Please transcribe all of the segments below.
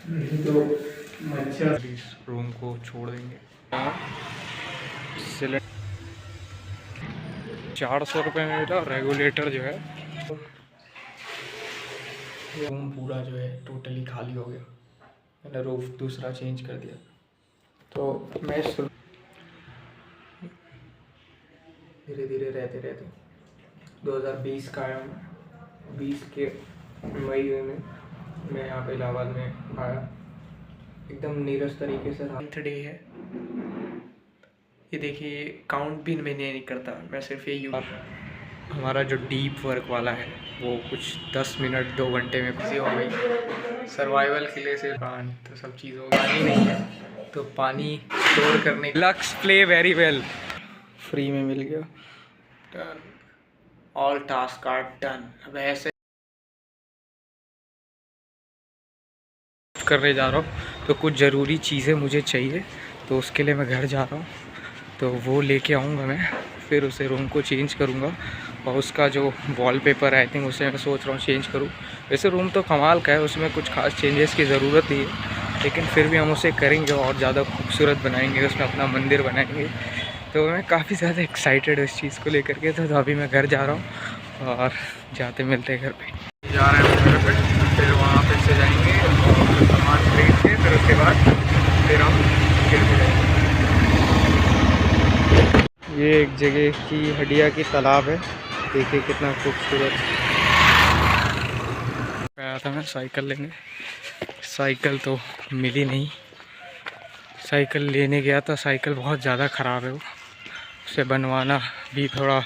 नहीं तो मच्छर। इस रूम को छोड़ देंगे। 400 रुपये में मिला रेगुलेटर जो है। रूम पूरा जो है टोटली खाली हो गया। मैंने रूफ दूसरा चेंज कर दिया। तो मैं धीरे धीरे रहते रहते 2020 का आया हूँ। 20 के मई में मैं यहाँ पे इलाहाबाद में आया। एकदम नीरस तरीके से। 9th डे है ये। देखिए काउंट भी मैंने नहीं करता, मैं सिर्फ ये हमारा जो डीप वर्क वाला है वो कुछ 10 मिनट 2 घंटे में बिजी हो गई। सर्वाइवल के लिए सिर्फ तो सब चीज़ हो पानी नहीं है तो पानी स्टोर करने। Lux play very well free में मिल गया। Done, all task are done. अब ऐसे करने जा रहा हूँ तो कुछ ज़रूरी चीज़ें मुझे चाहिए, तो उसके लिए मैं घर जा रहा हूँ। तो वो लेके आऊँगा मैं, फिर उसे रूम को चेंज करूँगा। और उसका जो वॉलपेपर आई थिंक उसे मैं सोच रहा हूँ चेंज करूँ। वैसे रूम तो कमाल का है, उसमें कुछ खास चेंजेस की ज़रूरत नहीं है, लेकिन फिर भी हम उसे करेंगे और ज़्यादा खूबसूरत बनाएंगे, उसमें अपना मंदिर बनाएंगे। तो मैं काफ़ी ज़्यादा एक्साइटेड हूँ इस चीज़ को लेकर के। तो अभी मैं घर जा रहा हूँ और जाते मिलते हैं घर पे। जा रहे हैं घर पे, फिर वहाँ पे से जाएंगे और सामान खरीद के फिर उसके बाद फिर हम फिर जाएंगे। ये एक जगह की हड्डिया की तालाब है, देखिए कितना खूबसूरत। आया था मैं साइकिल लेने, साइकिल तो मिली नहीं। साइकिल लेने गया था, साइकिल बहुत ज़्यादा ख़राब है वो, उसे बनवाना भी थोड़ा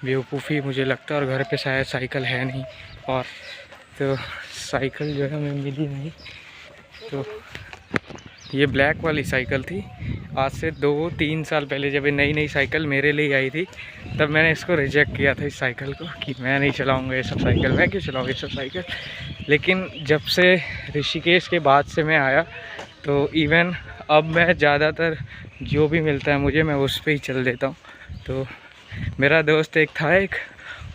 बेवकूफ़ी मुझे लगता है। और घर पे शायद साइकिल है नहीं, और तो साइकिल जो है हमें मिली नहीं। तो ये ब्लैक वाली साइकिल थी। आज से 2-3 साल पहले जब ये नई नई साइकिल मेरे लिए आई थी, तब मैंने इसको रिजेक्ट किया था इस साइकिल को कि मैं नहीं चलाऊंगा ये सब साइकिल, मैं क्यों चलाऊँ ये सब साइकिल। लेकिन जब से ऋषिकेश के बाद से मैं आया तो इवन अब मैं ज़्यादातर जो भी मिलता है मुझे, मैं उस पर ही चल देता हूँ। तो मेरा दोस्त एक था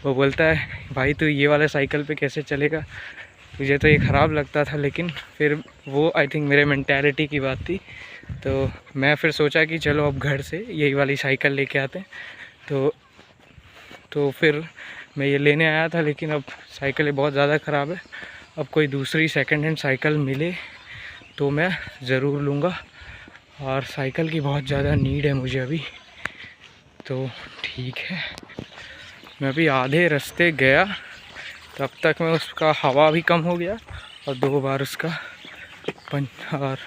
वो बोलता है भाई तू ये वाला साइकिल पे कैसे चलेगा, मुझे तो ये ख़राब लगता था। लेकिन फिर वो आई थिंक मेरे मेंटालिटी की बात थी। तो मैं फिर सोचा कि चलो अब घर से यही वाली साइकिल लेके आते हैं। तो फिर मैं ये लेने आया था, लेकिन अब साइकिल बहुत ज़्यादा ख़राब है। अब कोई दूसरी सेकंड हैंड साइकिल मिले तो मैं ज़रूर लूँगा, और साइकिल की बहुत ज़्यादा नीड है मुझे अभी। तो ठीक है, मैं अभी आधे रास्ते गया तब तक मैं उसका हवा भी कम हो गया और 2 बार उसका पंच और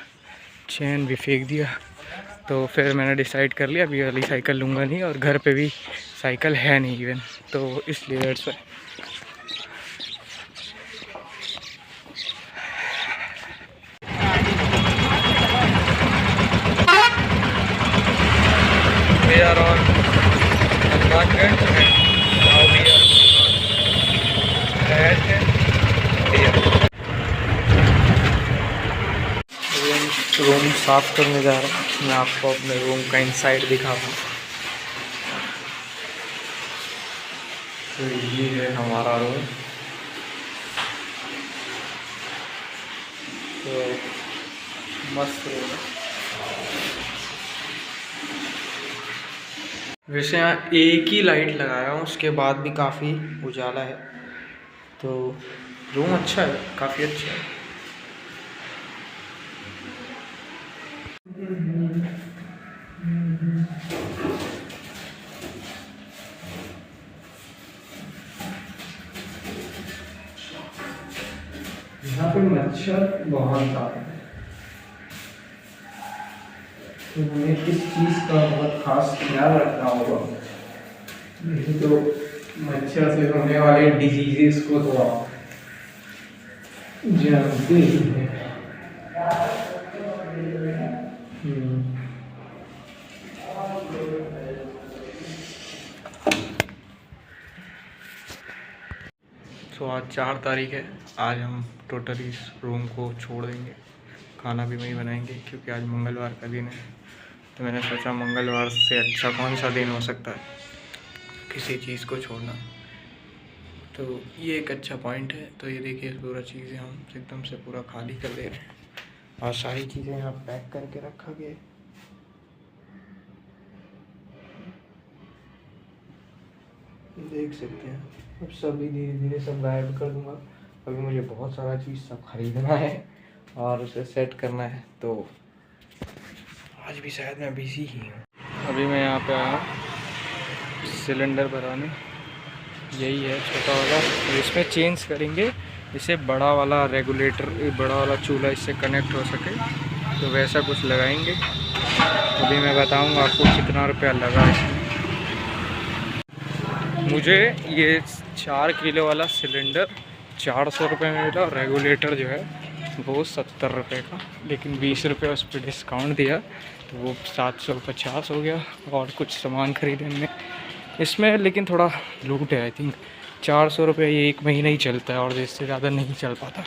चैन भी फेंक दिया। तो फिर मैंने डिसाइड कर लिया अभी वाली साइकिल लूँगा नहीं, और घर पे भी साइकिल है नहीं इवन, तो इसलिए that's why. We are on Hनुमानगढ़ and now we are room साफ करने जा रहा हूँ। मैं आपको अपने रूम का इनसाइड दिखाता हूँ। तो ये है हमारा रूम। तो मस्त रूम है। वैसे यहाँ एक ही लाइट लगाया हूँ, उसके बाद भी काफ़ी उजाला है। तो रूम अच्छा है, काफ़ी अच्छा है। यहाँ पे मच्छर बहुत था, तो हमें किस चीज़ का बहुत खास ख्याल रखना होगा, नहीं तो मच्छर से होने वाले डिजीजेस को तो आप जानते ही हैं। तो आज 4 तारीख है। आज हम टोटली इस रूम को छोड़ देंगे, खाना भी वहीं बनाएंगे, क्योंकि आज मंगलवार का दिन है। तो मैंने सोचा मंगलवार से अच्छा कौन सा दिन हो सकता है किसी चीज़ को छोड़ना। तो ये एक अच्छा पॉइंट है। तो ये देखिए पूरा चीज़ें हम एकदम से पूरा खाली कर दे रहे हैं और सारी चीज़ें यहाँ पैक करके रखा गया है। देख सकते हैं। अब सभी धीरे धीरे सब गायब कर दूंगा। अभी मुझे बहुत सारा चीज़ सब खरीदना है और उसे सेट करना है, तो आज भी शायद मैं बिजी ही हूँ। अभी मैं यहाँ पे आया सिलेंडर भराने। यही है छोटा वाला, तो इसमें चेंज करेंगे इसे बड़ा वाला रेगुलेटर, बड़ा वाला चूल्हा इससे कनेक्ट हो सके, तो वैसा कुछ लगाएंगे। अभी मैं बताऊंगा आपको कितना रुपया लगा इसमें। मुझे ये 4 किलो वाला सिलेंडर 400 रुपये में मिला और रेगुलेटर जो है वो 70 रुपये का, लेकिन 20 रुपये उस पर डिस्काउंट दिया तो वो 750 हो गया। और कुछ सामान खरीदे हमने इसमें, लेकिन थोड़ा लूट है। आई थिंक 400 रुपये ये 1 महीना ही चलता है और इससे ज़्यादा नहीं चल पाता।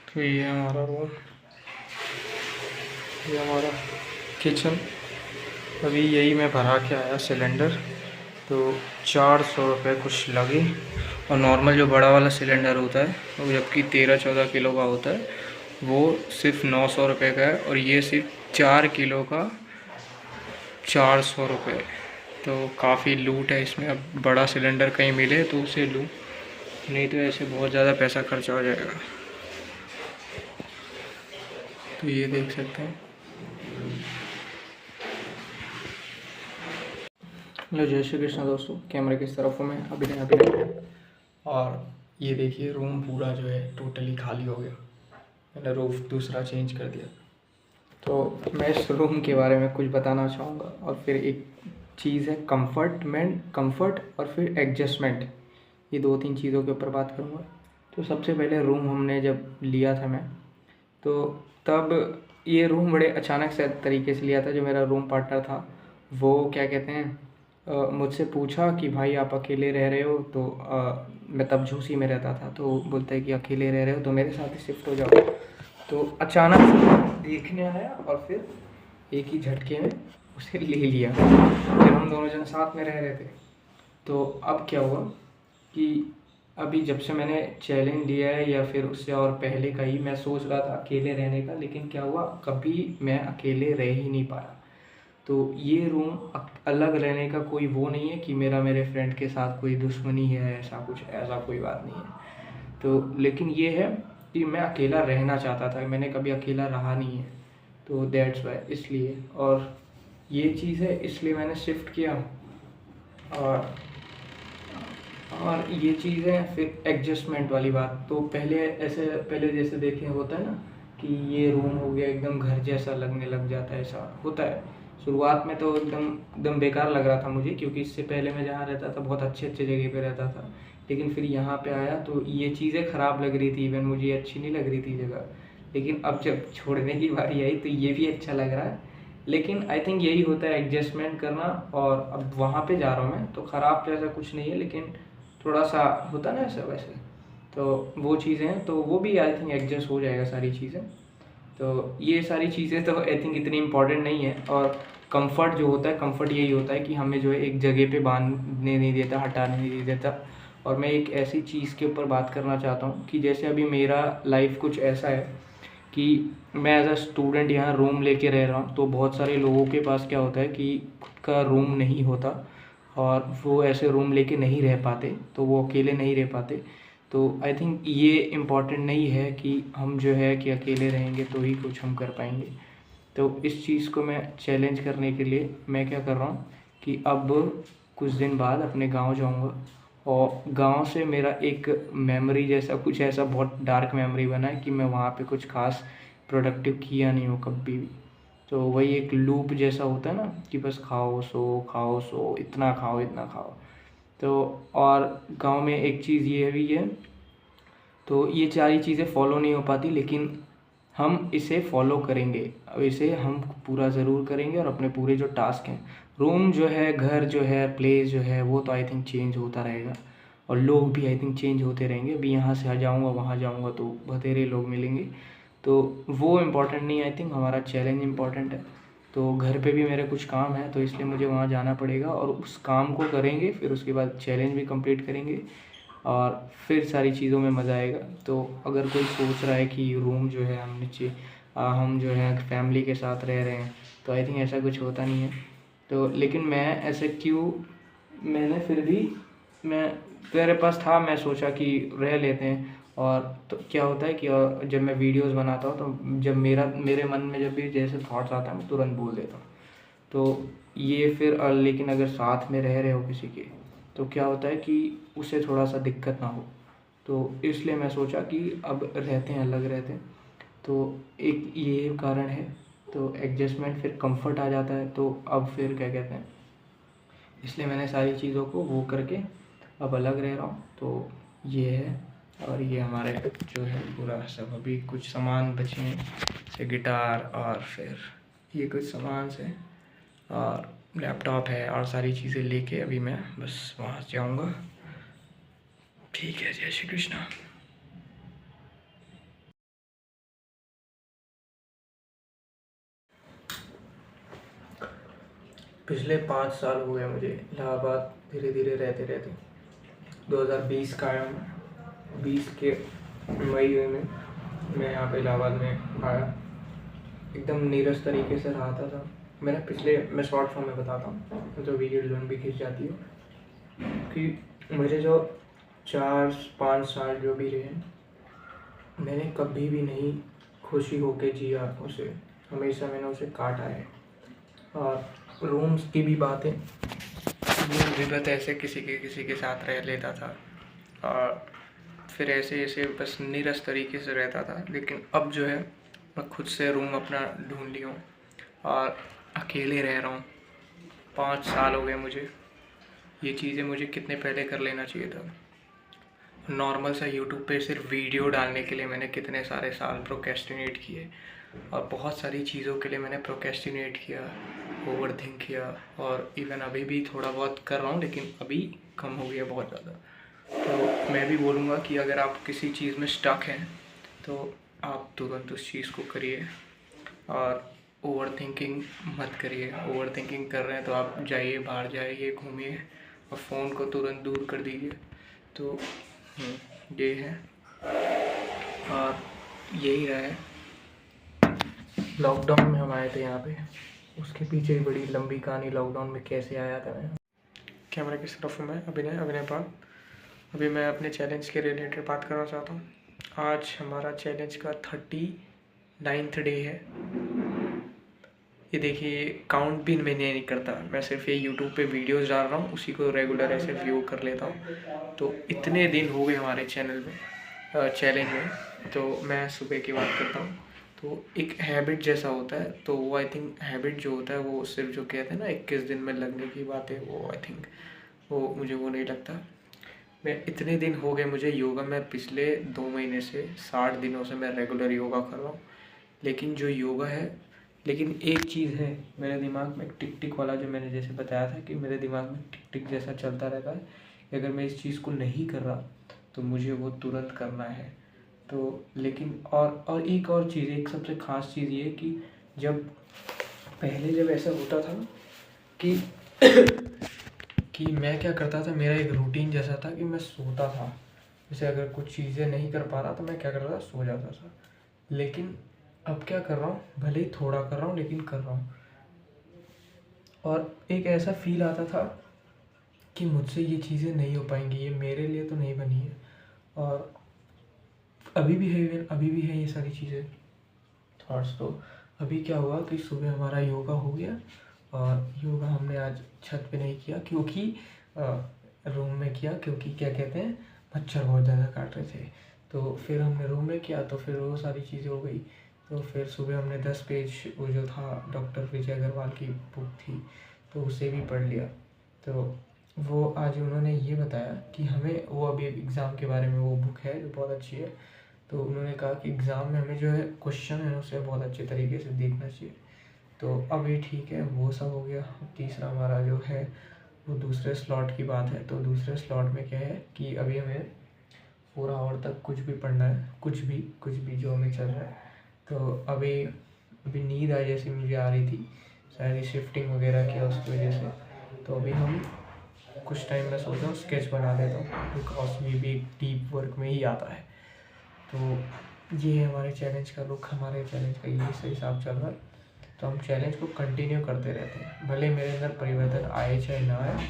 तो ये हमारा रूम, ये हमारा किचन। अभी यही मैं भरा के आया सिलेंडर, तो 400 रुपये कुछ लगे। और नॉर्मल जो बड़ा वाला सिलेंडर होता है वो जबकि 13-14 किलो का होता है वो सिर्फ 900 रुपये का है, और ये सिर्फ 4 किलो का 400 रुपये। तो काफ़ी लूट है इसमें। अब बड़ा सिलेंडर कहीं मिले तो उसे लूँ, नहीं तो ऐसे बहुत ज़्यादा पैसा खर्चा हो जाएगा। तो ये देख सकते हैं। हेलो, जय श्री कृष्ण दोस्तों। कैमरे की तरफ हूँ मैं अभिनय। और ये देखिए रूम पूरा जो है टोटली खाली हो गया। मैंने रूफ दूसरा चेंज कर दिया। तो मैं इस रूम के बारे में कुछ बताना चाहूँगा। और फिर एक चीज़ है कंफर्ट और फिर एडजस्टमेंट, ये 2-3 चीज़ों के ऊपर बात करूँगा। तो सबसे पहले रूम हमने जब लिया था मैं, तो तब ये रूम बड़े अचानक से तरीके से लिया था। जो मेरा रूम पार्टनर था वो क्या कहते हैं, मुझसे पूछा कि भाई आप अकेले रह रहे हो, तो मैं तब झूसी में रहता था, तो बोलता है कि अकेले रह रहे हो तो मेरे साथ ही शिफ्ट हो जाओ। तो अचानक से देखने आया और फिर एक ही झटके में उसे ले लिया। फिर हम दोनों जन साथ में रह रहे थे। तो अब क्या हुआ कि अभी जब से मैंने चैलेंज लिया है, या फिर उससे और पहले का ही मैं सोच रहा था अकेले रहने का, लेकिन क्या हुआ कभी मैं अकेले रह ही नहीं पाया। तो ये रूम अलग रहने का कोई वो नहीं है कि मेरे फ्रेंड के साथ कोई दुश्मनी है, ऐसा कोई बात नहीं है। तो लेकिन ये है कि मैं अकेला रहना चाहता था, मैंने कभी अकेला रहा नहीं है, तो दैट्स वाई, इसलिए। और ये चीज़ है इसलिए मैंने शिफ्ट किया। और ये चीज़ है। फिर एडजस्टमेंट वाली बात, तो पहले जैसे देखे होता है ना कि ये रूम हो गया एकदम घर जैसा लगने लग जाता है, ऐसा होता है। शुरुआत में तो एकदम बेकार लग रहा था मुझे, क्योंकि इससे पहले मैं जहाँ रहता था बहुत अच्छे जगह पे रहता था। लेकिन फिर यहाँ पे आया तो ये चीज़ें ख़राब लग रही थी, इवन मुझे अच्छी नहीं लग रही थी जगह। लेकिन अब जब छोड़ने की बारी आई तो ये भी अच्छा लग रहा है। लेकिन आई थिंक यही होता है एडजस्टमेंट करना। और अब वहाँ पे जा रहा हूँ मैं, तो ख़राब तो ऐसा कुछ नहीं है, लेकिन थोड़ा सा होता ना ऐसा वैसे, तो वो चीज़ें हैं, तो वो भी आई थिंक एडजस्ट हो जाएगा सारी चीज़ें। तो ये सारी चीज़ें तो आई थिंक इतनी इम्पॉर्टेंट नहीं है। और कंफर्ट जो होता है, कंफर्ट यही होता है कि हमें जो है एक जगह पे बांधने नहीं देता, हटाने नहीं देता। और मैं एक ऐसी चीज़ के ऊपर बात करना चाहता हूँ कि जैसे अभी मेरा लाइफ कुछ ऐसा है कि मैं एज अ स्टूडेंट यहाँ रूम लेके रह रहा हूँ। तो बहुत सारे लोगों के पास क्या होता है कि खुद का रूम नहीं होता और वो ऐसे रूम लेके नहीं रह पाते, तो वो अकेले नहीं रह पाते। तो आई थिंक ये इम्पॉर्टेंट नहीं है कि हम जो है कि अकेले रहेंगे तो ही कुछ हम कर पाएंगे। तो इस चीज़ को मैं चैलेंज करने के लिए मैं क्या कर रहा हूँ कि अब कुछ दिन बाद अपने गांव जाऊँगा। और गांव से मेरा एक मेमोरी जैसा कुछ ऐसा बहुत डार्क मेमोरी बना है कि मैं वहाँ पे कुछ खास प्रोडक्टिव किया नहीं हूँ कभी भी। तो वही एक लूप जैसा होता है ना कि बस खाओ सो, इतना खाओ इतना खाओ। तो और गांव में एक चीज़ ये भी है, तो ये सारी चीज़ें फॉलो नहीं हो पाती, लेकिन हम इसे फॉलो करेंगे। अब इसे हम पूरा ज़रूर करेंगे और अपने पूरे जो टास्क हैं, रूम जो है, घर जो है, प्लेस जो है, वो तो आई थिंक चेंज होता रहेगा। और लोग भी आई थिंक चेंज होते रहेंगे। अभी यहाँ से जाऊँगा वहाँ जाऊँगा तो बथेरे लोग मिलेंगे, तो वो इम्पोर्टेंट नहीं है। आई थिंक हमारा चैलेंज इम्पोर्टेंट है। तो घर पे भी मेरे कुछ काम है, तो इसलिए मुझे वहाँ जाना पड़ेगा और उस काम को करेंगे, फिर उसके बाद चैलेंज भी कंप्लीट करेंगे और फिर सारी चीज़ों में मज़ा आएगा। तो अगर कोई सोच रहा है कि रूम जो है हम जो है फैमिली के साथ रह रहे हैं, तो आई थिंक ऐसा कुछ होता नहीं है। तो लेकिन मैं ऐसे क्यों, मैंने फिर भी मैं मेरे पास था, मैं सोचा कि रह लेते हैं। और तो क्या होता है कि जब मैं वीडियोस बनाता हूँ तो जब मेरे मन में जब भी जैसे थॉट्स आता है मैं तुरंत बोल देता हूँ। तो ये फिर लेकिन अगर साथ में रह रहे हो किसी के, तो क्या होता है कि उसे थोड़ा सा दिक्कत ना हो, तो इसलिए मैं सोचा कि अब रहते हैं, अलग रहते हैं। तो एक ये कारण है, तो एडजस्टमेंट फिर कंफर्ट आ जाता है। तो अब फिर क्या कहते हैं, इसलिए मैंने सारी चीज़ों को वो करके अब अलग रह रहा हूँ। तो ये है। और ये हमारे जो है पूरा सब, अभी कुछ सामान बचे हैं जैसे गिटार और फिर ये कुछ सामान से और लैपटॉप है और सारी चीज़ें लेके अभी मैं बस वहाँ जाऊँगा। ठीक है, जय श्री कृष्णा। पिछले 5 साल हो गए मुझे इलाहाबाद धीरे धीरे रहते रहते। 2020 का आया मैं, 20 के मई में मैं यहाँ पे इलाहाबाद में आया। एकदम नीरस तरीके से रहा था। मैं शॉर्ट फॉर्म में बताता हूँ, तो वीडियो लंबी खींच जाती है कि मुझे जो 4-5 साल जो भी रहे, मैंने कभी भी नहीं खुशी होके जिया उसे, हमेशा मैंने उसे काटा है। और रूम्स की भी बातें, विगत ऐसे किसी के साथ रह लेता था और फिर ऐसे ऐसे बस नीरस तरीके से रहता था। लेकिन अब जो है मैं खुद से रूम अपना ढूंढ लिया हूँ और अकेले रह रहा हूँ। 5 साल हो गए मुझे। ये चीज़ें मुझे कितने पहले कर लेना चाहिए था। नॉर्मल सा यूट्यूब पे सिर्फ वीडियो डालने के लिए मैंने कितने सारे साल प्रोक्रेस्टिनेट किए और बहुत सारी चीज़ों के लिए मैंने प्रोक्रेस्टिनेट किया, ओवरथिंक किया। और इवन अभी भी थोड़ा बहुत कर रहा हूँ, लेकिन अभी कम हो गया बहुत ज़्यादा। तो मैं भी बोलूँगा कि अगर आप किसी चीज़ में स्टक हैं तो आप तुरंत उस चीज़ को करिए और ओवर थिंकिंग मत करिए। ओवर थिंकिंग कर रहे हैं तो आप जाइए, बाहर जाइए, घूमिए और फ़ोन को तुरंत दूर कर दीजिए। तो ये है और यही रहा है। लॉकडाउन में हम आए थे यहाँ पे, उसके पीछे भी बड़ी लंबी कहानी, लॉकडाउन में कैसे आया था मैं। कैमरा की तरफ मैं अभिनय पाल। अभी मैं अपने चैलेंज के रिलेटेड बात करना चाहता हूँ। आज हमारा चैलेंज का 39th डे है। ये देखिए, काउंट भी मैंने नहीं करता, मैं सिर्फ ये यूट्यूब पे वीडियोस डाल रहा हूँ, उसी को रेगुलर ऐसे व्यू कर लेता हूँ। तो इतने दिन हो गए हमारे चैनल में, चैलेंज में। तो मैं सुबह की बात करता हूँ, तो एक हैबिट जैसा होता है। तो वो आई थिंक हैबिट जो होता है वो सिर्फ जो कहते हैं ना 21 दिन में लगने की बात है, वो आई थिंक मुझे वो नहीं लगता। मैं इतने दिन हो गए मुझे योगा में, पिछले 2 महीने से 60 दिनों से मैं रेगुलर योगा कर रहा हूँ। लेकिन जो योगा है, लेकिन एक चीज़ है मेरे दिमाग में, टिक टिक वाला, जो मैंने जैसे बताया था कि मेरे दिमाग में टिक टिक जैसा चलता रहता है कि अगर मैं इस चीज़ को नहीं कर रहा तो मुझे वो तुरंत करना है। तो लेकिन और एक और चीज़, एक सबसे ख़ास चीज़ ये कि जब ऐसा होता था कि कि मैं क्या करता था, मेरा एक रूटीन जैसा था कि मैं सोता था। जैसे अगर कुछ चीज़ें नहीं कर पा रहा तो मैं क्या करता था, सो जाता था। लेकिन अब क्या कर रहा हूँ, भले ही थोड़ा कर रहा हूँ लेकिन कर रहा हूँ। और एक ऐसा फील आता था कि मुझसे ये चीज़ें नहीं हो पाएंगी, ये मेरे लिए तो नहीं बनी है। और अभी भी है ये सारी चीज़ें, थॉट्स। तो अभी क्या हुआ कि सुबह हमारा योगा हो गया और योगा हमने आज छत पे नहीं किया क्योंकि रूम में किया, क्योंकि क्या कहते हैं, मच्छर बहुत ज़्यादा काट रहे थे। तो फिर हमने रूम में किया, तो फिर वो सारी चीज़ें हो गई। तो फिर सुबह हमने 10 पेज वो जो था डॉक्टर विजय अग्रवाल की बुक थी, तो उसे भी पढ़ लिया। तो वो आज उन्होंने ये बताया कि हमें, वो अभी एग्ज़ाम के बारे में वो बुक है जो बहुत अच्छी है। तो उन्होंने कहा कि एग्ज़ाम में हमें जो है क्वेश्चन है उसे बहुत अच्छे तरीके से देखना चाहिए। तो अब ये ठीक है, वो सब हो गया। तीसरा हमारा जो है वो दूसरे स्लॉट की बात है। तो दूसरे स्लॉट में क्या है कि अभी हमें 4 आवर तक कुछ भी पढ़ना है, कुछ भी जो हमें चल रहा है। तो अभी नींद आई जैसी मुझे आ रही थी, सारी शिफ्टिंग वगैरह किया उसकी वजह से। तो अभी हम कुछ टाइम में सोच रहा हूँ स्केच बना देता हूँ, बिकॉज ये भी एक डीप वर्क में ही आता है। तो ये है हमारे चैलेंज का रुख, हमारे चैलेंज का ये सही हिसाब चल रहा है। तो हम चैलेंज को कंटिन्यू करते रहते हैं, भले मेरे अंदर परिवर्तन आए चाहे ना आए,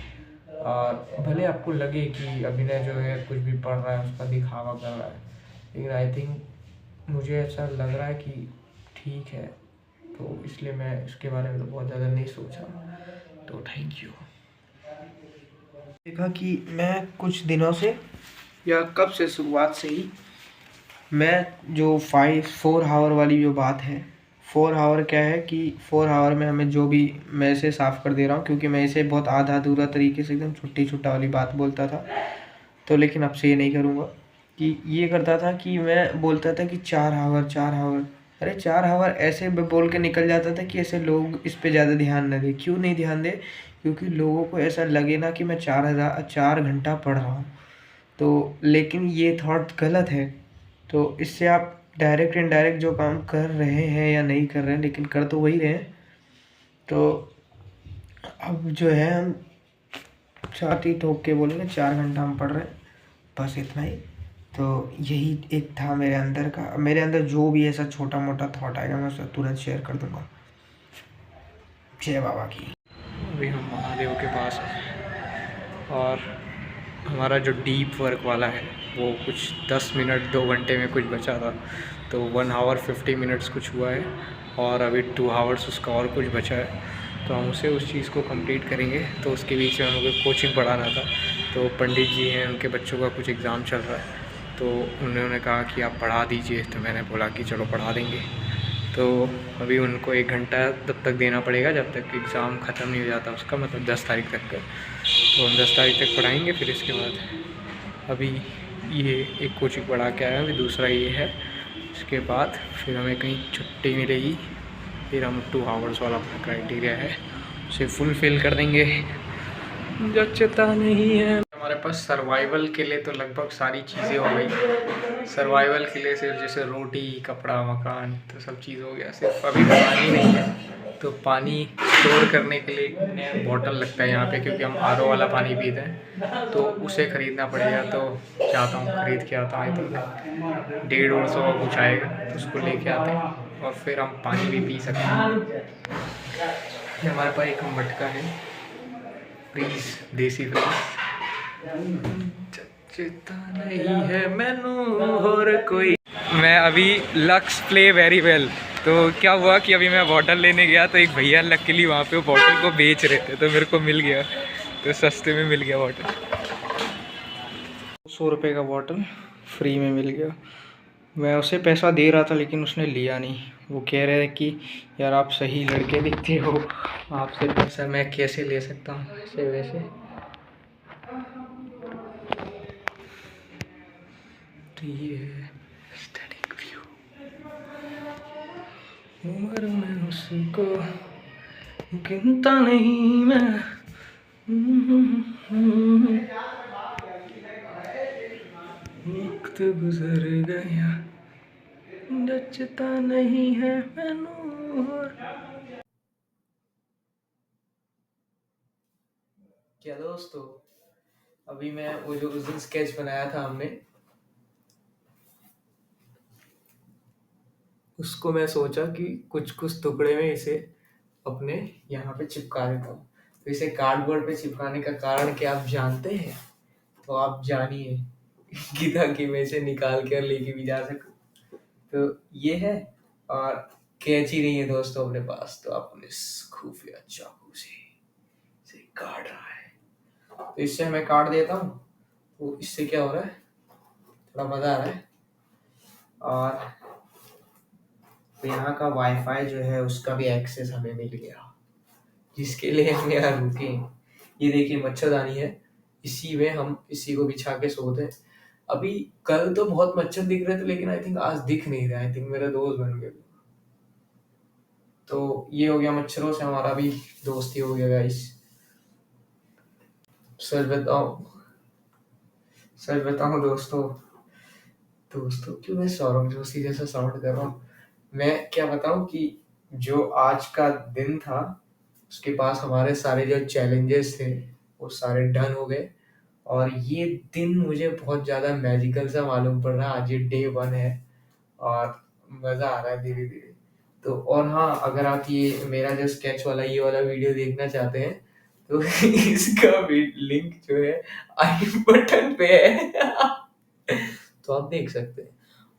और भले आपको लगे कि अभिनय जो है कुछ भी पढ़ रहा है उसका दिखावा कर रहा है, लेकिन आई थिंक मुझे ऐसा लग रहा है कि ठीक है। तो इसलिए मैं इसके बारे में तो बहुत ज़्यादा नहीं सोचा। तो थैंक यू। देखा कि मैं कुछ दिनों से, या कब से, शुरुआत से ही मैं जो 4 आवर वाली जो बात है, 4 आवर क्या है कि 4 आवर में हमें जो भी, मैं इसे साफ़ कर दे रहा हूँ क्योंकि मैं इसे बहुत आधा अधूरा तरीके से एकदम छुट्टी छुट्टा वाली बात बोलता था। तो लेकिन अब से ये नहीं करूँगा कि ये करता था कि मैं बोलता था कि 4 आवर 4 आवर। अरे 4 आवर ऐसे बोल के निकल जाता था कि ऐसे लोग इस पे ज़्यादा ध्यान न दें। क्यों नहीं ध्यान दें? क्योंकि लोगों को ऐसा लगे ना कि मैं 4 घंटा पढ़ रहा हूँ। तो लेकिन ये थॉट गलत है। तो इससे आप डायरेक्ट इनडायरेक्ट जो काम कर रहे हैं या नहीं कर रहे हैं, लेकिन कर तो वही रहे हैं। तो अब जो है हम छाती ठोक के बोलेंगे 4 घंटा हम पढ़ रहे हैं, बस इतना ही। तो यही एक था मेरे अंदर का। मेरे अंदर जो भी ऐसा छोटा मोटा थॉट आएगा मैं उसे तुरंत शेयर कर दूंगा। जय बाबा की। अभी हम महादेव के पास हैं और हमारा जो डीप वर्क वाला है वो कुछ 10 मिनट 2 घंटे में कुछ बचा था। तो 1 आवर 50 मिनट्स कुछ हुआ है और अभी 2 आवर्स उसका और कुछ बचा है। तो हम उसे उस चीज़ को कंप्लीट करेंगे। तो उसके बीच में हम लोग को कोचिंग पढ़ाना था। तो पंडित जी हैं, उनके बच्चों का कुछ एग्ज़ाम चल रहा है, तो उन्होंने कहा कि आप पढ़ा दीजिए। तो मैंने बोला कि चलो पढ़ा देंगे। तो अभी उनको 1 घंटा तब तक देना पड़ेगा जब तक एग्ज़ाम ख़त्म नहीं हो जाता उसका, मतलब 10 तारीख तक का। तो हम 10 तारीख तक पढ़ाएंगे। फिर इसके बाद अभी ये एक कोचिंग पढ़ा के आया, अभी दूसरा ये है। इसके बाद फिर हमें कहीं छुट्टी मिलेगी, फिर हम 2 आवर्स वाला अपना क्राइटेरिया है उसे फुलफ़िल कर देंगे। जचता नहीं है। हमारे पास सर्वाइवल के लिए तो लगभग सारी चीज़ें हो गई। सर्वाइवल के लिए सिर्फ जैसे रोटी, कपड़ा, मकान, तो सब चीज़ हो गया। सिर्फ अभी पानी नहीं है। तो पानी स्टोर करने के लिए बॉटल लगता है यहाँ पे, क्योंकि हम आरओ वाला पानी पीते हैं। तो उसे ख़रीदना पड़ेगा। तो चाहता हूँ खरीद के आता हूँ। आई थिंक 150-150 का कुछ आएगा, तो उसको लेके आते हैं और फिर हम पानी भी पी सकते हैं। हमारे पास एक मटका है, प्लीज़ देसी चचता नहीं है मैनू और कोई। मैं अभी लक्स प्ले वेरी वेल। तो क्या हुआ कि अभी मैं बॉटल लेने गया तो एक भैया लकीली वहाँ पे वो बॉटल को बेच रहे थे, तो मेरे को मिल गया। तो सस्ते में मिल गया बॉटल, 100 रुपये का बॉटल फ्री में मिल गया। मैं उसे पैसा दे रहा था लेकिन उसने लिया नहीं। वो कह रहे हैं कि यार आप सही लड़के दिखते हो, आपसे पैसा मैं कैसे ले सकता हूँ ऐसे वैसे। तो ये है स्टैटिक व्यू। उम्र में उसको गिनता नहीं मैं, वक्त गुजर गया, जचता नहीं है मैनू। क्या दोस्तों, अभी मैं वो जो उस दिन स्केच बनाया था हमने, उसको मैं सोचा कि कुछ कुछ टुकड़े में इसे अपने यहाँ पे चिपका देता हूँ। तो इसे कार्डबोर्ड पे चिपकाने का कारण क्या आप जानते हैं? तो आप जानिए कि ताकि मैं इसे निकाल कर लेके भी जा सकूं। तो ये है, और कैंची नहीं है दोस्तों अपने पास, तो आप इस खुफिया चाकू से इसे काट रहा है। तो इससे मैं काट देता हूँ। तो इससे क्या हो रहा है, थोड़ा मजा आ रहा है। और तो यहाँ का वाईफाई जो है उसका भी एक्सेस हमें मिल गया, जिसके लिए हम यहाँ रुके। ये देखिए मच्छरदानी है, इसी में हम इसी को बिछा के सोते हैं। अभी कल तो बहुत मच्छर दिख रहे थे, लेकिन आई थिंक आज दिख नहीं रहा। आई थिंक मेरा दोस्त बन गया। तो ये हो गया, मच्छरों से हमारा भी दोस्ती हो गया गाइस। सच बताऊं, सच बताऊं दोस्तों, दोस्तों क्यों मैं सौरभ जोशी जैसा साउंड कर रहा हूँ। मैं क्या बताऊं कि जो आज का दिन था उसके पास हमारे सारे जो चैलेंजेस थे वो सारे डन हो गए, और ये दिन मुझे बहुत ज़्यादा मैजिकल सा मालूम पड़ रहा है। आज ये डे 1 है और मज़ा आ रहा है धीरे-धीरे। तो और हाँ, अगर आप ये मेरा जो स्केच वाला ये वाला वीडियो देखना चाहते हैं तो इसका भी लिंक जो है आई बटन पे है। तो आप देख सकते हैं।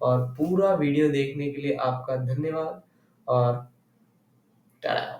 और पूरा वीडियो देखने के लिए आपका धन्यवाद और टाटा।